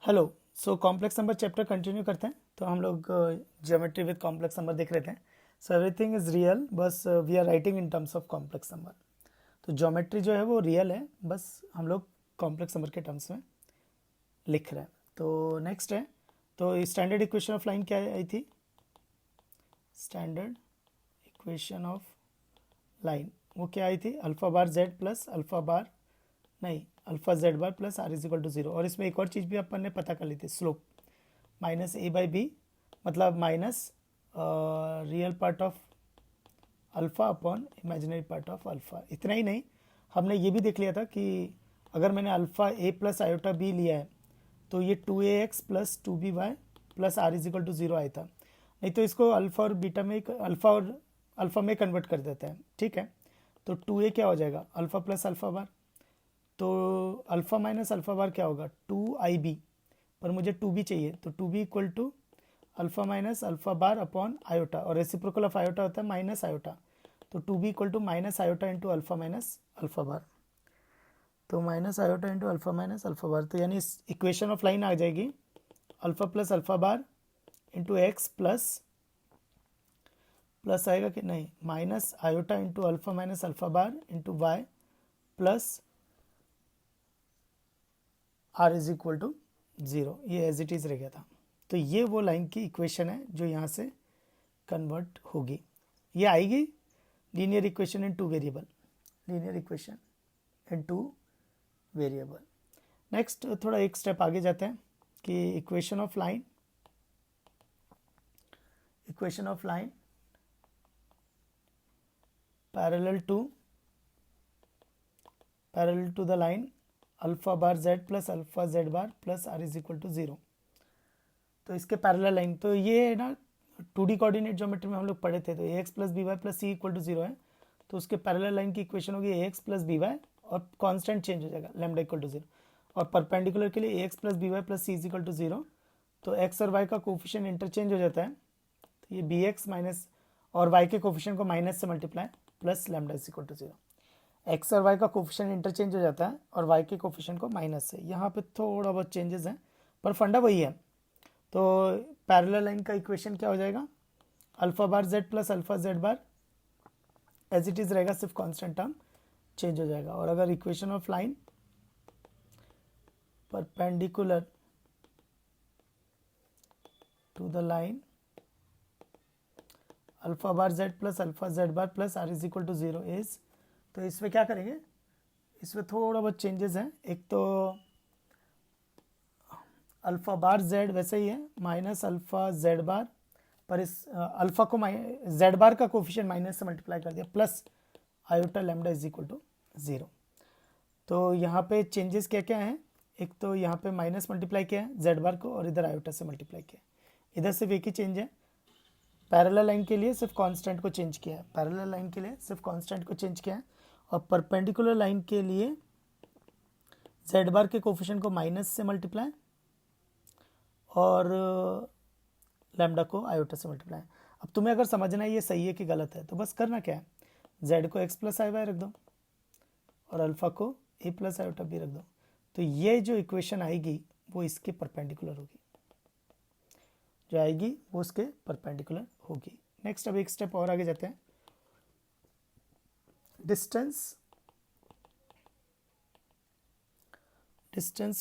Hello. So complex number chapter continue करते हैं। तो हम लोग ज्योमेट्री विद कॉम्प्लेक्स नंबर देख रहे थे। सो एवरीथिंग इज़ रियल, बस we are writing in terms of complex number. तो ज्योमेट्री जो है वो रियल है, बस हम लोग कॉम्प्लेक्स नंबर के टर्म्स में लिख रहे हैं। तो नेक्स्ट है, तो स्टैंडर्ड इक्वेशन ऑफ लाइन क्या आई थी? स्टैंडर्ड इक्वेशन ऑफ लाइन वो क्या आई थी? Alpha bar Z plus alpha bar, नहीं, alpha Z bar plus are is equal to zero. और इसमें एक और चीज़ भी अपन ने पता कर ली थी, slope minus A by B, मतलब minus real part of alpha upon imaginary part of alpha. इतना ही नहीं, हमने ये भी देख लिया था कि अगर मैंने alpha a plus iota b लिया है तो ये 2ax plus 2by plus are is equal to zero आया था। नहीं तो इसको अल्फ़ा और बीटा में, अल्फ़ा और अल्फ़ा में कन्वर्ट कर देते हैं, ठीक है। तो 2a क्या हो जाएगा? Alpha plus alpha bar. तो अल्फ़ा माइनस अल्फ़ा बार क्या होगा? 2ib, पर मुझे 2b चाहिए, तो 2b equal to alpha minus alpha bar upon iota, और रेसिप्रोकल ऑफ आयोटा होता है माइनस आयोटा। तो 2b equal to minus iota into alpha minus alpha bar. तो minus iota into alpha minus alpha bar, तो यानी इस equation of line आ जाएगी alpha plus alpha bar into X plus plus आएगा कि नहीं, minus iota into alpha minus alpha bar into Y plus are is equal to zero. ये as it is रह गया था। तो ये वो लाइन की इक्वेशन है जो यहाँ से कन्वर्ट होगी। ये आएगी linear equation in two variable, linear equation in two variable. Next थोड़ा एक स्टेप आगे जाते हैं कि equation of line, equation of line parallel to the line alpha bar Z plus alpha Z bar plus are is equal to zero. तो इसके parallel line, तो ये ना 2D कोऑर्डिनेट ज्योमेट्री में हम लोग पढ़े थे। तो A X plus B Y plus C equal to zero है, तो उसके पैरेलल लाइन की इक्वेशन होगी A X plus B Y, और कांस्टेंट चेंज हो जाएगा लैम्डा इक्वल टू जीरो। और परपेंडिकुलर के लिए A X plus B Y plus C is equal to zero, तो एक्स और वाई का कोफिशिएंट इंटरचेंज हो जाता है। तो ये बी एक्स माइनस और वाई के कोफिशिएंट को माइनस से multiply plus lambda is equal to zero. X और वाई का कोफिशिएंट इंटरचेंज हो जाता है और वाई के कोफिशिएंट को माइनस से। यहाँ पे थोड़ा बहुत चेंजेस हैं, पर फंडा वही है। तो पैरेलल लाइन का इक्वेशन क्या हो जाएगा? Alpha bar Z plus alpha Z bar as it is रहेगा, सिर्फ कांस्टेंट टर्म चेंज हो जाएगा। और अगर equation of line perpendicular to the line alpha bar Z plus alpha Z bar plus are is equal to zero is, तो इसमें क्या करेंगे? इसमें थोड़ा बहुत चेंजेस हैं। एक तो अल्फा बार जेड वैसे ही है माइनस अल्फा जेड बार, पर इस अल्फा को जेड बार का कोफिशिएंट माइनस से मल्टीप्लाई कर दिया plus iota lambda is equal to zero. तो यहाँ पे चेंजेस क्या क्या हैं? एक तो यहाँ पे माइनस मल्टीप्लाई किया है जेड बार को, और इधर आयोटा से मल्टीप्लाई किया है। इधर सिर्फ एक ही चेंज है, पैरेलल लाइन के लिए सिर्फ कांस्टेंट को चेंज किया है, पैरेलल लाइन के लिए सिर्फ कांस्टेंट को चेंज किया है। और परपेंडिकुलर लाइन के लिए जेड बार के कोफिशिएंट को माइनस से मल्टीप्लाई और लैम्डा को आयोटा से मल्टीप्लाई। अब तुम्हें अगर समझना है ये सही है कि गलत है, तो बस करना क्या है, जेड को एक्स प्लस आई वाई रख दो और अल्फा को ए प्लस आयोटा बी रख दो। तो ये जो इक्वेशन आएगी वो इसके परपेंडिकुलर होगी, जो आएगी वो उसके परपेंडिकुलर होगी। नेक्स्ट अब एक स्टेप और आगे जाते हैं। Distance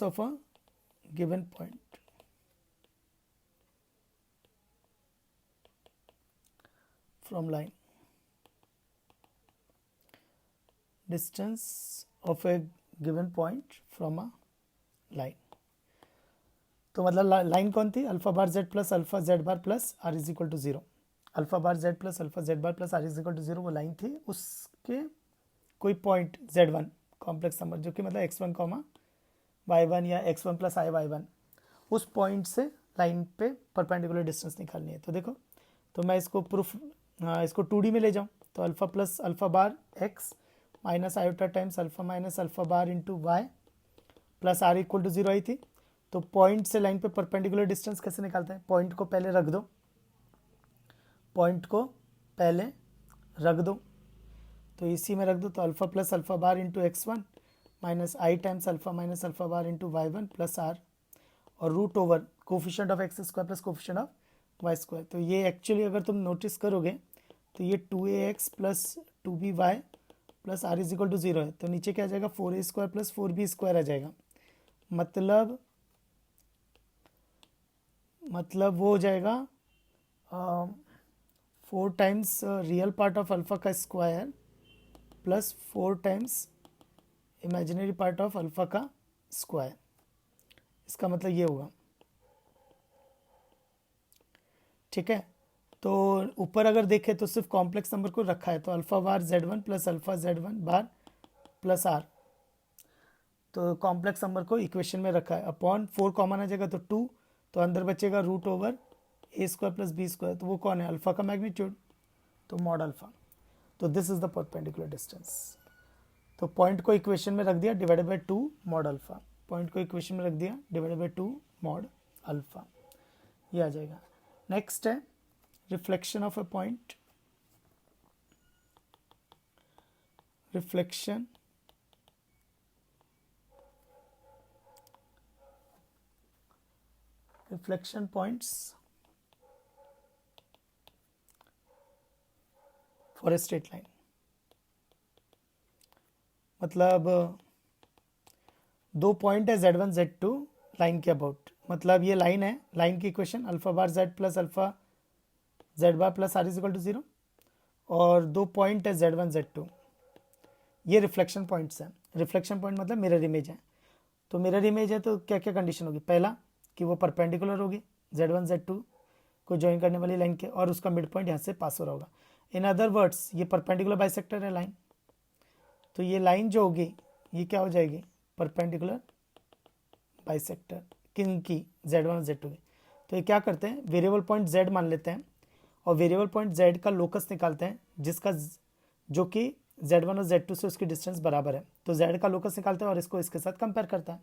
of a given point from line, distance of a given point from a line। तो मतलब लाइन कौन थी? Alpha bar Z plus alpha Z bar plus are is equal to zero. Alpha bar Z plus alpha Z bar plus are is equal to zero वो line थी। उसके कोई point z one complex number, जो कि मतलब x one comma y one या x one plus i y one, उस point से लाइन पे परपेंडिकुलर डिस्टेंस निकालनी है। तो देखो, तो मैं इसको प्रूफ, इसको 2D में ले जाऊँ, तो alpha plus alpha bar X minus iota times alpha minus alpha bar into Y plus R equal to zero आई थी। तो पॉइंट से लाइन पे परपेंडिकुलर डिस्टेंस कैसे निकालते हैं? पॉइंट को पहले रख दो, पॉइंट को पहले रख दो, तो इसी में रख दो। तो alpha plus alpha bar into X one minus I times alpha minus alpha bar into Y one plus R, और root over coefficient of X square plus coefficient of Y square. तो ये एक्चुअली अगर तुम notice करोगे तो ये 2ax plus 2by plus are is equal to 0 है, तो नीचे क्या आ जाएगा 4a square plus 4b square आ जाएगा। मतलब वो हो जाएगा 4 times real part of alpha का square plus 4 times imaginary part of alpha का स्क्वायर। इसका मतलब ये होगा, ठीक है। तो ऊपर अगर देखें तो सिर्फ कॉम्प्लेक्स नंबर को रखा है, तो alpha bar z1 plus alpha z1 bar plus r, तो कॉम्प्लेक्स नंबर को इक्वेशन में रखा है। अपॉन 4 कॉमन आ जाएगा तो 2, तो अंदर बचेगा रूट ओवर ए स्क्वायर प्लस बी स्क्वायर, तो वो कौन है, अल्फ़ा का मैग्नीट्यूड, तो मॉड अल्फ़ा। तो this is the perpendicular distance. तो पॉइंट को इक्वेशन में रख दिया divided by 2 mod alpha, point को इक्वेशन में रख दिया डिवाइडेड बाय 2 मॉड अल्फ़ा, ये आ जाएगा। नेक्स्ट है reflection of a point. Reflection points for a straight line. मतलब दो पॉइंट है z1 z2 लाइन के अबाउट, मतलब ये लाइन है, लाइन की equation alpha bar z plus alpha z bar plus are is equal to 0, और दो पॉइंट है z1 z2, ये रिफ्लेक्शन पॉइंट्स हैं। रिफ्लेक्शन पॉइंट मतलब मिरर इमेज है। तो मिरर इमेज है तो क्या क्या कंडीशन होगी, पहला कि वो परपेंडिकुलर होगी z1 z2 को ज्वाइन करने वाली लाइन के, और उसका मिड पॉइंट यहाँ से पास हो रहा होगा। इन अदर वर्ड्स ये परपेंडिकुलर बाइसेक्टर है लाइन, तो ये लाइन जो होगी ये क्या हो जाएगी, परपेंडिकुलर बाइसेक्टर किन की, z1 और z2 की। तो ये क्या करते हैं, वेरिएबल पॉइंट z मान लेते हैं और वेरिएबल पॉइंट z का लोकस निकालते हैं, जिसका जो कि z1 और z2 से उसकी डिस्टेंस बराबर है। तो z का लोकस निकालते हैं और इसको इसके साथ कंपेयर करता है।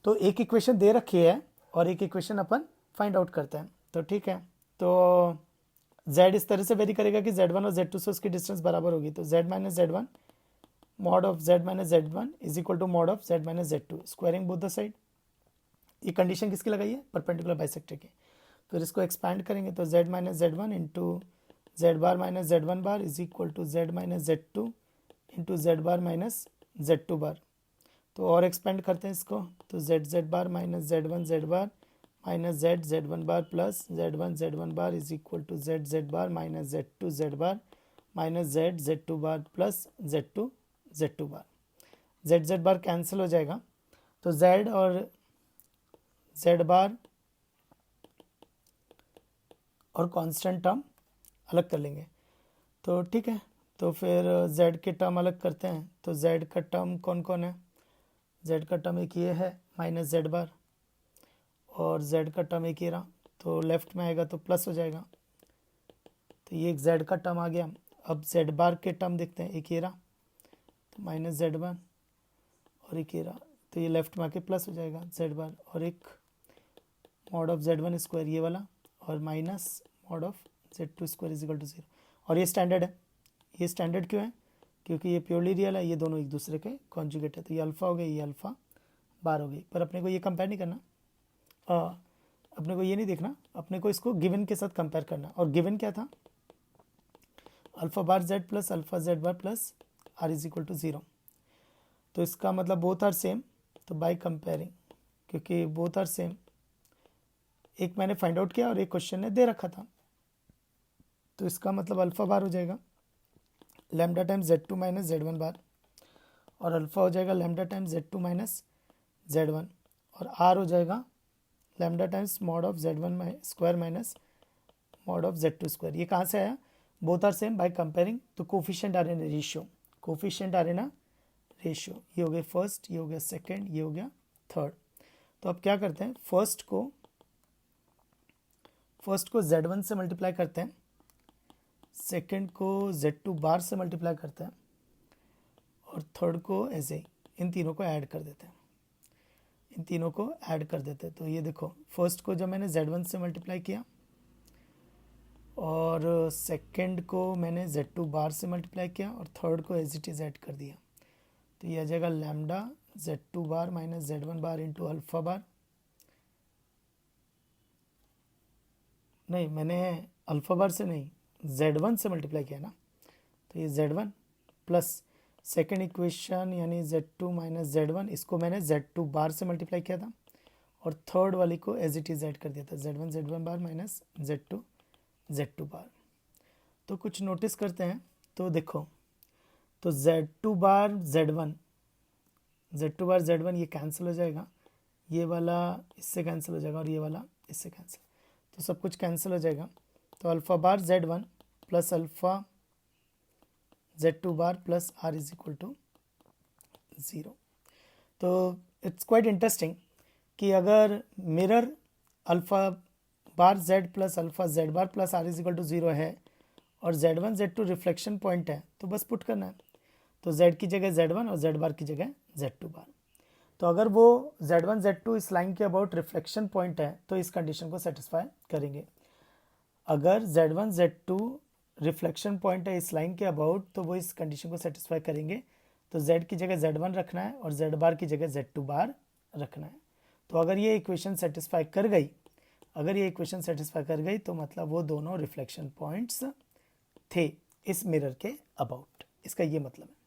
तो एक इक्वेशन दे रखी है और एक इक्वेशन अपन फाइंड आउट करते हैं। तो ठीक है, तो z इस तरह से वेरी करेगा कि z1 और z2 से उसकी डिस्टेंस बराबर होगी, तो z minus z1 mod of z minus z1 is equal to mod of z minus z2 squaring both the side. ये कंडीशन किसकी लगाई है, परपेंडिकुलर बाइसेक्टर की। फिर इसको एक्सपैंड करेंगे तो z minus z1 into z bar minus z1 bar is equal to z minus z2 into z bar minus z2 bar. तो और एक्सपेंड करते हैं इसको, तो z bar minus z1 z bar minus z1 bar plus z1 bar is equal to z bar minus z2 bar minus z2 bar plus z2 bar. z bar cancel हो जाएगा, तो z और z बार और constant term अलग कर लेंगे। तो ठीक है, तो फिर z के टर्म अलग करते हैं। तो z का टर्म कौन कौन है, z का टर्म एक ये है माइनस z बार, और z का टर्म एक ये रहा, तो लेफ्ट में आएगा तो प्लस हो जाएगा। तो ये एक z का टर्म आ गया। अब z बार के टर्म देखते हैं, एक ये रहा तो माइनस z बार, और एक ये रहा तो ये लेफ्ट में आके प्लस हो जाएगा z बार, और एक मॉड ऑफ z1 स्क्वायर ये वाला, और minus mod of z2 square is equal to 0। और ये स्टैंडर्ड है। ये स्टैंडर्ड क्यों है, क्योंकि ये प्योरली रियल है, ये दोनों एक दूसरे के कॉन्जुगेट है। तो ये अल्फ़ा हो गई, ये अल्फ़ा बार हो गई। पर अपने को ये कंपेयर नहीं करना, अपने को ये नहीं देखना, अपने को इसको गिवन के साथ कंपेयर करना। और गिवन क्या था, alpha bar z plus alpha z bar plus are is equal to 0। तो इसका मतलब बोथ आर सेम, तो बाय कंपेयरिंग, क्योंकि बोथ आर सेम, एक मैंने फाइंड आउट किया और एक क्वेश्चन ने दे रखा था, तो इसका मतलब अल्फ़ा बार हो जाएगा lambda times z2 minus z1 बार, और अल्फ़ा हो जाएगा lambda times z2 minus z1, और आर हो जाएगा lambda times mod of z1 square minus mod of z2 square. ये कहाँ से आया, both are same by comparing. तो coefficient are in ratio, coefficient are in a ratio. ये हो गया फर्स्ट, ये हो गया सेकंड, ये हो गया थर्ड। तो अब क्या करते हैं, फर्स्ट को z1 से मल्टीप्लाई करते हैं, सेकंड को z2 बार से मल्टीप्लाई करते हैं, और थर्ड को ऐसे ही इन तीनों को ऐड कर देते हैं, तो ये देखो, फर्स्ट को जब मैंने z1 से मल्टीप्लाई किया और सेकंड को मैंने z2 बार से मल्टीप्लाई किया और थर्ड को एज इट इज़ ऐड कर दिया, तो ये आ जाएगा lambda z2 bar minus z1 bar into alpha बार नहीं, मैंने अल्फा बार से नहीं, Z1 से मल्टीप्लाई किया ना, तो ये Z1 प्लस सेकेंड इक्वेशन यानी Z2 माइनस Z1, इसको मैंने Z2 बार से मल्टीप्लाई किया था, और थर्ड वाली को एज इट इज ऐड कर दिया था, Z1 बार माइनस Z2 बार। तो कुछ नोटिस करते हैं, तो देखो, तो Z2 बार Z1 ये कैंसिल हो जाएगा, ये वाला इससे कैंसिल हो जाएगा और ये वाला इससे कैंसिल, तो सब कुछ कैंसिल हो जाएगा। तो alpha bar Z1 plus alpha Z2 bar plus R is equal to 0। तो इट्स क्वाइट इंटरेस्टिंग कि अगर mirror alpha bar Z plus alpha Z bar plus R is equal to 0 है और Z1 Z2 रिफ्लेक्शन पॉइंट है, तो बस put करना है, तो Z की जगह Z1 और Z बार की जगह Z2 बार। तो अगर वो Z1 Z2 इस लाइन के अबाउट रिफ्लेक्शन पॉइंट है तो इस कंडीशन को सेटिस्फाई करेंगे। अगर Z1 Z2 रिफ्लेक्शन पॉइंट है इस लाइन के अबाउट तो वो इस कंडीशन को सेटिस्फाई करेंगे। तो Z की जगह Z1 रखना है और Z बार की जगह Z2 बार रखना है। तो अगर ये इक्वेशन सेटिस्फाई कर गई तो मतलब वो दोनों रिफ्लेक्शन पॉइंट्स थे इस मिरर के अबाउट, इसका ये मतलब है।